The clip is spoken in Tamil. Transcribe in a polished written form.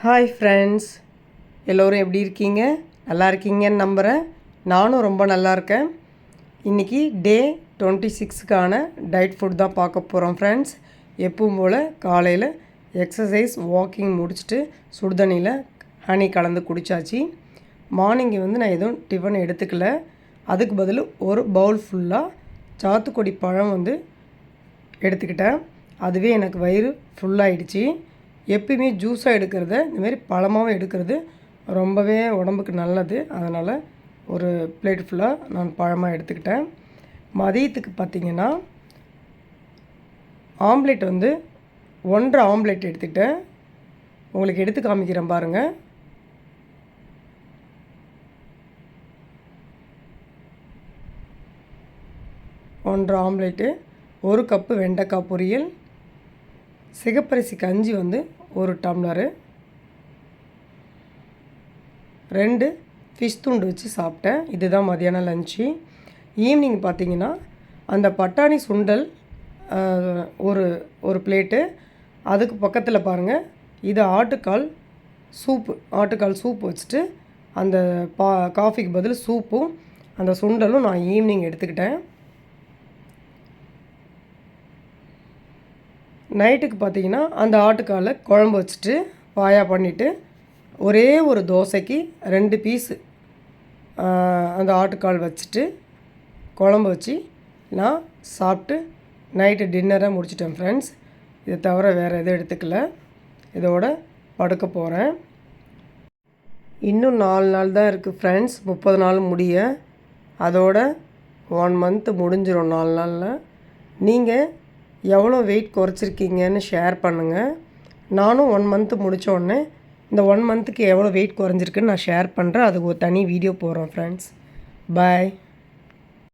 ஹாய் ஃப்ரெண்ட்ஸ், எல்லோரும் எப்படி இருக்கீங்க? நல்லா இருக்கீங்கன்னு நம்புகிறேன். நானும் ரொம்ப நல்லா இருக்கேன். இன்றைக்கி டே 26க்கான டயட் ஃபுட் தான் பார்க்க போகிறோம் ஃப்ரெண்ட்ஸ். எப்பவும் போல் காலையில் எக்ஸசைஸ் வாக்கிங் முடிச்சுட்டு சுடுதண்ணியில் ஹனி கலந்து குடித்தாச்சு. மார்னிங்கு நான் எதுவும் டிஃபன் எடுத்துக்கல. அதுக்கு பதில் ஒரு பவுல் ஃபுல்லாக சாத்துக்குடி பழம் எடுத்துக்கிட்டேன். அதுவே எனக்கு வயிறு ஃபுல்லாகிடுச்சு. எப்பயுமே ஜூஸாக எடுக்கிறத இந்தமாரி பழமாகவும் எடுக்கிறது ரொம்பவே உடம்புக்கு நல்லது. அதனால் ஒரு பிளேட் ஃபுல்லாக நான் பழமாக எடுத்துக்கிட்டேன். மதியத்துக்கு பார்த்திங்கன்னா ஆம்லேட் 1.5 ஆம்லேட் எடுத்துக்கிட்டேன். உங்களுக்கு எடுத்து காமிக்கிறேன் பாருங்கள். ஒன்றரை ஆம்லேட்டு, 1 கப்பு வெண்டைக்காய் பொரியல், சிகப்பரிசி கஞ்சி 1 டம்ளரு, 2 ஃபிஷ் துண்டு வச்சு சாப்பிட்டேன். இதுதான் மதியானம் லஞ்சு. ஈவினிங் பார்த்திங்கன்னா அந்த பட்டாணி சுண்டல் ஒரு பிளேட்டு. அதுக்கு பக்கத்தில் பாருங்கள், இது ஆட்டுக்கால் சூப்பு வச்சுட்டு அந்த காஃபிக்கு பதில் சூப்பும் அந்த சுண்டலும் நான் ஈவினிங் எடுத்துக்கிட்டேன். நைட்டுக்கு பார்த்திங்கன்னா அந்த ஆட்டுக்காலை குழம்பு வச்சுட்டு பாயா பண்ணிவிட்டு ஒரே ஒரு தோசைக்கு 2 பீஸு அந்த ஆட்டுக்கால் வச்சுட்டு குழம்பு வச்சு நான் சாப்பிட்டு நைட்டு டின்னரை முடிச்சிட்டேன் ஃப்ரெண்ட்ஸ். இதை தவிர வேறு எதுவும் எடுத்துக்கல. இதோட படுக்க போகிறேன். இன்னும் 4 நாள் தான் இருக்குது ஃப்ரெண்ட்ஸ், 30 நாள் முடிய. அதோட 1 மந்த் முடிஞ்சிடும் 4 நாளில். நீங்கள் எவ்வளோ வெயிட் குறைச்சிருக்கீங்கன்னு ஷேர் பண்ணுங்கள். நானும் 1 மந்த்து முடித்தோடனே இந்த 1 மந்த்துக்கு எவ்வளோ வெயிட் குறைஞ்சிருக்குன்னு நான் ஷேர் பண்ணுறேன். அதுக்கு ஒரு தனி வீடியோ போடுறேன் ஃப்ரெண்ட்ஸ். பாய்.